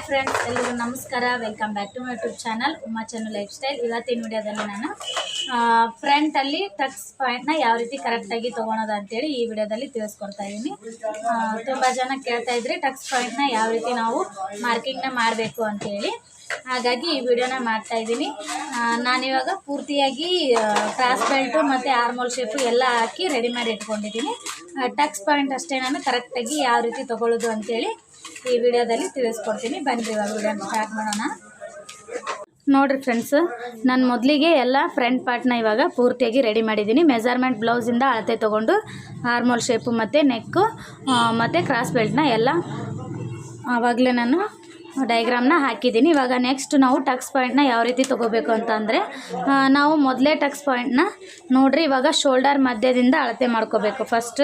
Friends, ಎಲ್ಲರಿಗೂ ನಮಸ್ಕಾರ. Welcome back to my YouTube channel Uma Channu lifestyle. ಇವತ್ತಿನ ವಿಡಿಯೋದಲ್ಲಿ ನಾನು ಫ್ರಂಟಲ್ಲಿ ಟಕ್ಸ್ ಪಾಯಿಂಟ್ನ ಯಾವ ರೀತಿ ಕರೆಕ್ಟಾಗಿ ತೊಗೊಳೋದು ಅಂತೇಳಿ ಈ ವಿಡಿಯೋದಲ್ಲಿ ತಿಳಿಸ್ಕೊಡ್ತಾ ಇದ್ದೀನಿ. ತುಂಬ ಜನ ಕೇಳ್ತಾ ಇದ್ರಿ ಟಕ್ಸ್ ಪಾಯಿಂಟ್ನ ಯಾವ ರೀತಿ ನಾವು ಮಾರ್ಕಿಂಗ್ನ ಮಾಡಬೇಕು ಅಂತೇಳಿ. ಹಾಗಾಗಿ ಈ ವಿಡಿಯೋನ ಮಾಡ್ತಾ ಇದ್ದೀನಿ. ನಾನಿವಾಗ ಪೂರ್ತಿಯಾಗಿ ಕ್ರಾಸ್ ಬೆಲ್ಟು ಮತ್ತು ಆರ್ಮೋಲ್ ಶೇಪು ಎಲ್ಲ ಹಾಕಿ ರೆಡಿ ಮಾಡಿ ಇಟ್ಕೊಂಡಿದ್ದೀನಿ. ಟಕ್ಸ್ ಪಾಯಿಂಟ್ ಅಷ್ಟೇ ನಾನು ಕರೆಕ್ಟಾಗಿ ಯಾವ ರೀತಿ ತೊಗೊಳ್ಳೋದು ಅಂತೇಳಿ ಈ ವಿಡಿಯೋದಲ್ಲಿ ತಿಳಿಸ್ಕೊಡ್ತೀನಿ. ಬನ್ನಿ ಇವಾಗ ವಿಡಿಯೋನ ಸ್ಟಾರ್ಟ್ ಮಾಡೋಣ. ನೋಡಿರಿ ಫ್ರೆಂಡ್ಸ್, ನಾನು ಮೊದಲಿಗೆ ಎಲ್ಲ ಫ್ರಂಟ್ ಪಾರ್ಟ್ನ ಇವಾಗ ಪೂರ್ತಿಯಾಗಿ ರೆಡಿ ಮಾಡಿದ್ದೀನಿ. ಮೆಜರ್ಮೆಂಟ್ ಬ್ಲೌಸಿಂದ ಅಳತೆ ತೊಗೊಂಡು ಆರ್ಮೋಲ್ ಶೇಪು ಮತ್ತು ನೆಕ್ಕು ಮತ್ತು ಕ್ರಾಸ್ ಬೆಲ್ಟ್ನ ಎಲ್ಲ ಆವಾಗಲೇ ನಾನು ಡಯಾಗ್ರಾಮ್ನ ಹಾಕಿದ್ದೀನಿ. ಇವಾಗ ನೆಕ್ಸ್ಟ್ ನಾವು ಟಕ್ಸ್ ಪಾಯಿಂಟ್ನ ಯಾವ ರೀತಿ ತೊಗೋಬೇಕು ಅಂತಂದರೆ, ನಾವು ಮೊದಲೇ ಟಕ್ಸ್ ಪಾಯಿಂಟ್ನ ನೋಡಿರಿ ಇವಾಗ ಶೋಲ್ಡರ್ ಮಧ್ಯದಿಂದ ಅಳತೆ ಮಾಡ್ಕೋಬೇಕು. ಫಸ್ಟ್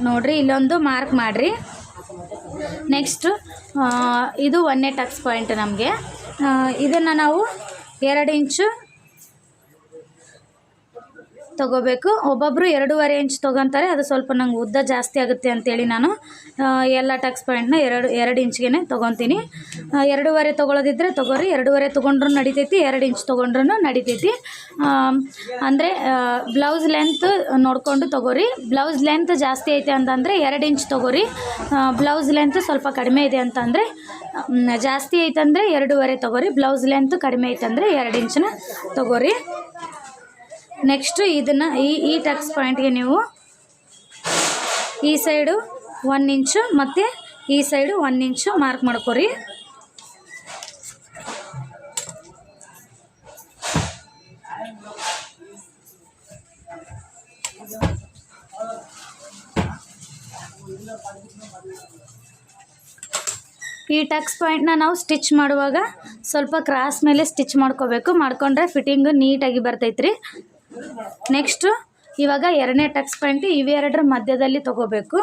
ನೋಡಿರಿ ಇಲ್ಲೊಂದು ಮಾರ್ಕ್ ಮಾಡಿರಿ. ನೆಕ್ಸ್ಟು ಇದು 1ನೇ ಟಕ್ಸ್ ಪಾಯಿಂಟ್. ನಮಗೆ ಇದನ್ನು ನಾವು 2 ಇಂಚು ತೊಗೋಬೇಕು. ಒಬ್ಬೊಬ್ಬರು 2.5 ಇಂಚ್ ತೊಗೊತಾರೆ. ಅದು ಸ್ವಲ್ಪ ನಂಗೆ ಉದ್ದ ಜಾಸ್ತಿ ಆಗುತ್ತೆ ಅಂತೇಳಿ ನಾನು ಎಲ್ಲ ಟಕ್ಸ್ ಪಾಯಿಂಟ್ನ 2 ಇಂಚ್ಗೆ ತೊಗೊತೀನಿ. 2.5 ತೊಗೊಳೋದಿದ್ರೆ ತೊಗೋರಿ, 2.5 ತೊಗೊಂಡ್ರೂ ನಡಿತೈತಿ, 2 ಇಂಚ್ ತೊಗೊಂಡ್ರೂ ನಡಿತೈತಿ. ಅಂದರೆ ಬ್ಲೌಸ್ ಲೆಂತ್ ನೋಡಿಕೊಂಡು ತೊಗೋರಿ. ಬ್ಲೌಸ್ ಲೆಂತ್ ಜಾಸ್ತಿ ಐತೆ ಅಂತಂದರೆ 2 ಇಂಚ್ ತೊಗೋರಿ. ಬ್ಲೌಸ್ ಲೆಂತ್ ಸ್ವಲ್ಪ ಕಡಿಮೆ ಇದೆ ಅಂತಂದರೆ ಜಾಸ್ತಿ ಐತಂದರೆ 2.5 ತೊಗೋರಿ. ಬ್ಲೌಸ್ ಲೆಂತ್ ಕಡಿಮೆ ಐತಂದರೆ 2 ಇಂಚನ್ನ ತೊಗೋರಿ. ನೆಕ್ಸ್ಟು ಇದನ್ನು ಈ ಟಕ್ಸ್ ಪಾಯಿಂಟ್ಗೆ ನೀವು ಈ ಸೈಡು 1 ಇಂಚು ಮತ್ತು ಈ ಸೈಡು 1 ಇಂಚು ಮಾರ್ಕ್ ಮಾಡ್ಕೊರಿ. ಈ ಟಕ್ಸ್ ಪಾಯಿಂಟ್ನ ನಾವು ಸ್ಟಿಚ್ ಮಾಡುವಾಗ ಸ್ವಲ್ಪ ಕ್ರಾಸ್ ಮೇಲೆ ಸ್ಟಿಚ್ ಮಾಡ್ಕೋಬೇಕು. ಮಾಡ್ಕೊಂಡ್ರೆ ಫಿಟ್ಟಿಂಗು ನೀಟಾಗಿ ಬರ್ತೈತ್ರಿ. ನೆಕ್ಸ್ಟು ಇವಾಗ 2ನೇ ಟಕ್ಸ್ ಪಾಯಿಂಟ್ ಇವೆರಡರ ಮಧ್ಯದಲ್ಲಿ ತೊಗೋಬೇಕು.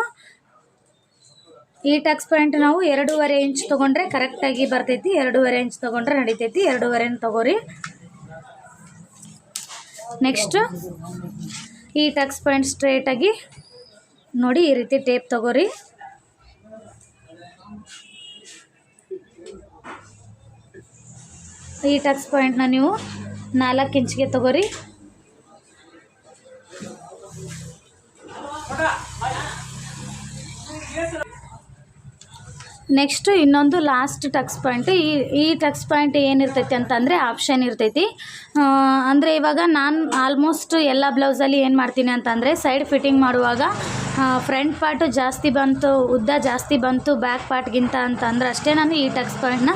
ಈ ಟಕ್ಸ್ ಪಾಯಿಂಟ್ ನಾವು 2.5 ಇಂಚ್ ತೊಗೊಂಡ್ರೆ ಕರೆಕ್ಟಾಗಿ ಬರ್ತೈತಿ. 2.5 ಇಂಚ್ ತೊಗೊಂಡ್ರೆ ನಡಿತೈತಿ. 2.5 ತೊಗೋರಿ. ನೆಕ್ಸ್ಟು ಈ ಟಕ್ಸ್ ಪಾಯಿಂಟ್ ಸ್ಟ್ರೇಟಾಗಿ ನೋಡಿ ಈ ರೀತಿ ಟೇಪ್ ತೊಗೋರಿ. ಈ ಟಕ್ಸ್ ಪಾಯಿಂಟ್ನ ನೀವು 4 ಇಂಚ್ಗೆ ತೊಗೋರಿ. ನೆಕ್ಸ್ಟು ಇನ್ನೊಂದು ಲಾಸ್ಟ್ ಟಕ್ಸ್ ಪಾಯಿಂಟ್. ಈ ಟಕ್ಸ್ ಪಾಯಿಂಟ್ ಏನಿರ್ತೈತಿ ಅಂತಂದರೆ ಆಪ್ಷನ್ ಇರ್ತೈತಿ. ಅಂದರೆ ಇವಾಗ ನಾನು ಆಲ್ಮೋಸ್ಟ್ ಎಲ್ಲ ಬ್ಲೌಸಲ್ಲಿ ಏನು ಮಾಡ್ತೀನಿ ಅಂತಂದರೆ ಸೈಡ್ ಫಿಟ್ಟಿಂಗ್ ಮಾಡುವಾಗ ಫ್ರಂಟ್ ಪಾರ್ಟು ಜಾಸ್ತಿ ಬಂತು, ಉದ್ದ ಜಾಸ್ತಿ ಬಂತು ಬ್ಯಾಕ್ ಪಾರ್ಟ್ಗಿಂತ ಅಂತಂದ್ರೆ ಅಷ್ಟೇ ನಾನು ಈ ಟಕ್ಸ್ ಪಾಯಿಂಟ್ನ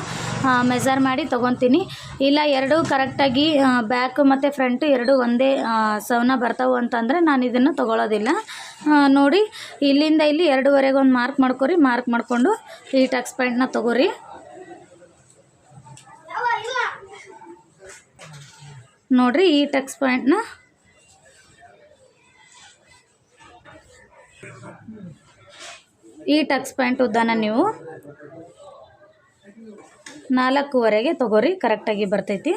ಮೆಜರ್ ಮಾಡಿ ತೊಗೊತೀನಿ. ಇಲ್ಲ ಎರಡೂ ಕರೆಕ್ಟಾಗಿ ಬ್ಯಾಕ್ ಮತ್ತು ಫ್ರಂಟು ಎರಡೂ ಒಂದೇ ಸವನ ಬರ್ತಾವೆ ಅಂತಂದರೆ ನಾನು ಇದನ್ನು ತೊಗೊಳ್ಳೋದಿಲ್ಲ. ನೋಡಿ ಇಲ್ಲಿಂದ ಇಲ್ಲಿ 2.5 ಒಂದು ಮಾರ್ಕ್ ಮಾಡ್ಕೊರಿ. ಮಾರ್ಕ್ ಮಾಡಿಕೊಂಡು ಈ ಟಕ್ಸ್ ಪಾಯಿಂಟ್ನ ತೊಗೋರಿ. ನೋಡಿರಿ ಈ ಟಕ್ಸ್ ಪಾಯಿಂಟ್ನ ಈ ಟಕ್ಸ್ ಪಾಯಿಂಟ್ ಉದ್ದಾನ ನೀವು 4.5 ತೊಗೋರಿ. ಕರೆಕ್ಟಾಗಿ ಬರ್ತೈತಿ.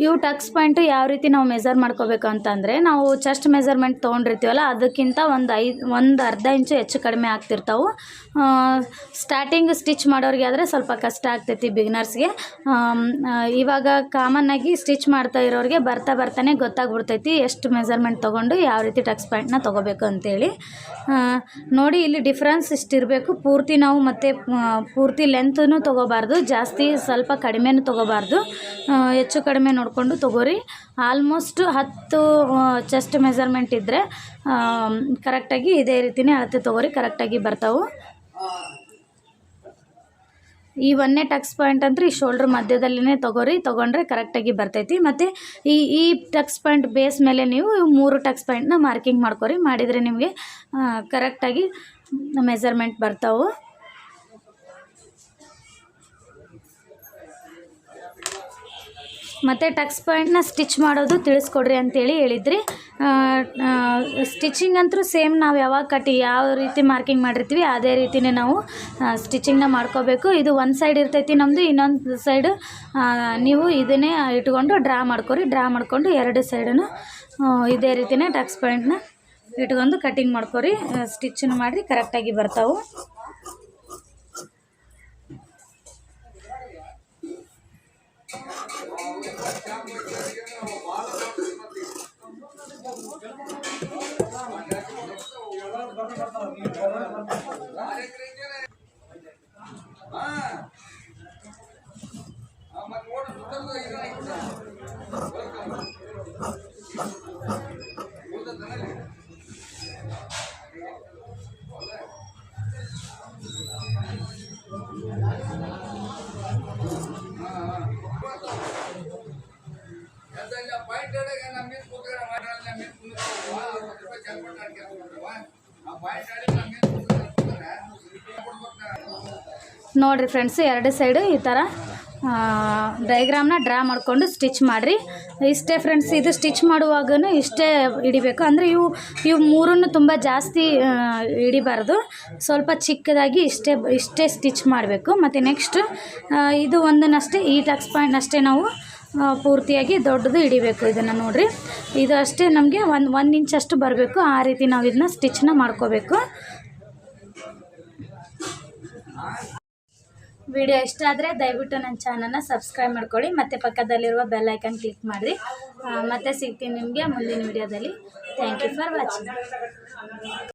ಇವು ಟಕ್ಸ್ ಪಾಯಿಂಟು ಯಾವ ರೀತಿ ನಾವು ಮೆಜರ್ ಮಾಡ್ಕೋಬೇಕು ಅಂತಂದರೆ, ನಾವು ಚೆಸ್ಟ್ ಮೆಜರ್ಮೆಂಟ್ ತೊಗೊಂಡಿರ್ತೀವಲ್ಲ ಅದಕ್ಕಿಂತ ಒಂದು ಅರ್ಧ ಇಂಚು ಹೆಚ್ಚು ಕಡಿಮೆ ಆಗ್ತಿರ್ತಾವೆ. ಸ್ಟಾರ್ಟಿಂಗ್ ಸ್ಟಿಚ್ ಮಾಡೋರಿಗೆ ಆದರೆ ಸ್ವಲ್ಪ ಕಷ್ಟ ಆಗ್ತೈತಿ ಬಿಗಿನರ್ಸ್ಗೆ. ಇವಾಗ ಕಾಮನ್ನಾಗಿ ಸ್ಟಿಚ್ ಮಾಡ್ತಾ ಇರೋರಿಗೆ ಬರ್ತಾನೆ ಗೊತ್ತಾಗ್ಬಿಡ್ತೈತಿ ಎಷ್ಟು ಮೆಜರ್ಮೆಂಟ್ ತೊಗೊಂಡು ಯಾವ ರೀತಿ ಟಕ್ಸ್ ಪಾಯಿಂಟ್ನ ತೊಗೋಬೇಕು ಅಂತೇಳಿ. ನೋಡಿ ಇಲ್ಲಿ ಡಿಫ್ರೆನ್ಸ್ ಇಷ್ಟಿರಬೇಕು. ಪೂರ್ತಿ ನಾವು ಮತ್ತು ಪೂರ್ತಿ ಲೆಂತೂ ತೊಗೋಬಾರ್ದು, ಜಾಸ್ತಿ ಸ್ವಲ್ಪ ಕಡಿಮೆನೂ ತೊಗೋಬಾರ್ದು. ಹೆಚ್ಚು ಕಡಿಮೆ ನೋಡಿಕೊಂಡು ತೊಗೋರಿ. ಆಲ್ಮೋಸ್ಟ್ 10 ಚೆಸ್ಟ್ ಮೆಜರ್ಮೆಂಟ್ ಇದ್ದರೆ ಕರೆಕ್ಟಾಗಿ ಇದೇ ರೀತಿಯೇ ಅಳತೆ ತೊಗೋರಿ. ಕರೆಕ್ಟಾಗಿ ಬರ್ತಾವೆ. ಈ 1ನೇ ಟಕ್ಸ್ ಪಾಯಿಂಟ್ ಅಂದರೆ ಈ ಶೋಲ್ಡ್ರ್ ಮಧ್ಯದಲ್ಲೇ ತೊಗೋರಿ. ತೊಗೊಂಡ್ರೆ ಕರೆಕ್ಟಾಗಿ ಬರ್ತೈತಿ. ಮತ್ತು ಈ ಟಕ್ಸ್ ಪಾಯಿಂಟ್ ಬೇಸ್ ಮೇಲೆ ನೀವು 3 ಟಕ್ಸ್ ಪಾಯಿಂಟ್ನ ಮಾರ್ಕಿಂಗ್ ಮಾಡ್ಕೊರಿ. ಮಾಡಿದರೆ ನಿಮಗೆ ಕರೆಕ್ಟಾಗಿ ಮೆಜರ್ಮೆಂಟ್ ಬರ್ತಾವೆ. ಮತ್ತು ಟಕ್ಸ್ ಪಾಯಿಂಟ್ನ ಸ್ಟಿಚ್ ಮಾಡೋದು ತಿಳಿಸ್ಕೊಡ್ರಿ ಅಂತೇಳಿ ಹೇಳಿದ್ರಿ. ಸ್ಟಿಚಿಂಗ್ ಅಂತೂ ಸೇಮ್ ನಾವು ಯಾವ ರೀತಿ ಮಾರ್ಕಿಂಗ್ ಮಾಡಿರ್ತೀವಿ ಅದೇ ರೀತಿಯೇ ನಾವು ಸ್ಟಿಚಿಂಗ್ನ ಮಾಡ್ಕೋಬೇಕು. ಇದು ಒಂದು ಸೈಡ್ ಇರ್ತೈತಿ ನಮ್ಮದು, ಇನ್ನೊಂದು ಸೈಡು ನೀವು ಇದನ್ನೇ ಇಟ್ಕೊಂಡು ಡ್ರಾ ಮಾಡ್ಕೊರಿ. ಡ್ರಾ ಮಾಡಿಕೊಂಡು 2 ಸೈಡನ್ನು ಇದೇ ರೀತಿಯೇ ಟಕ್ಸ್ ಪಾಯಿಂಟ್ನ ಇಟ್ಕೊಂಡು ಕಟಿಂಗ್ ಮಾಡ್ಕೊರಿ. ಸ್ಟಿಚ್ಚನ್ನು ಮಾಡಿರಿ, ಕರೆಕ್ಟಾಗಿ ಬರ್ತಾವೆ. ನೋಡಿರಿ ಫ್ರೆಂಡ್ಸ್, ಎರಡು ಸೈಡು ಈ ಥರ ಡಯಾಗ್ರಾಮ್ನ ಡ್ರಾ ಮಾಡಿಕೊಂಡು ಸ್ಟಿಚ್ ಮಾಡಿರಿ. ಇಷ್ಟೇ ಫ್ರೆಂಡ್ಸ್, ಇದು ಸ್ಟಿಚ್ ಮಾಡುವಾಗೂ ಇಷ್ಟೇ ಹಿಡಿಬೇಕು. ಅಂದರೆ ಇವು ಮೂರನ್ನು ತುಂಬ ಜಾಸ್ತಿ ಹಿಡಿಬಾರ್ದು, ಸ್ವಲ್ಪ ಚಿಕ್ಕದಾಗಿ ಇಷ್ಟೇ ಸ್ಟಿಚ್ ಮಾಡಬೇಕು. ಮತ್ತು ನೆಕ್ಸ್ಟ್ ಇದು ಒಂದನ್ನಷ್ಟೇ, ಈ ಟಕ್ಸ್ ಪಾಯಿಂಟ್ನಷ್ಟೇ ನಾವು ಪೂರ್ತಿಯಾಗಿ ದೊಡ್ಡದು ಹಿಡಿಬೇಕು. ಇದನ್ನು ನೋಡಿರಿ, ಇದು ಅಷ್ಟೇ ನಮಗೆ ಒಂದು ಇಂಚಷ್ಟು ಬರಬೇಕು. ಆ ರೀತಿ ನಾವು ಇದನ್ನ ಸ್ಟಿಚ್ನ ಮಾಡ್ಕೋಬೇಕು. ವಿಡಿಯೋ ಇಷ್ಟ ಆದರೆ ದಯವಿಟ್ಟು ನನ್ನ ಚಾನಲ್ನ ಸಬ್ಸ್ಕ್ರೈಬ್ ಮಾಡ್ಕೊಳ್ಳಿ, ಮತ್ತು ಪಕ್ಕದಲ್ಲಿರುವ ಬೆಲ್ ಐಕನ್ ಕ್ಲಿಕ್ ಮಾಡಿರಿ. ಮತ್ತೆ ಸಿಗ್ತೀನಿ ನಿಮಗೆ ಮುಂದಿನ ವಿಡಿಯೋದಲ್ಲಿ. Thank you for watching.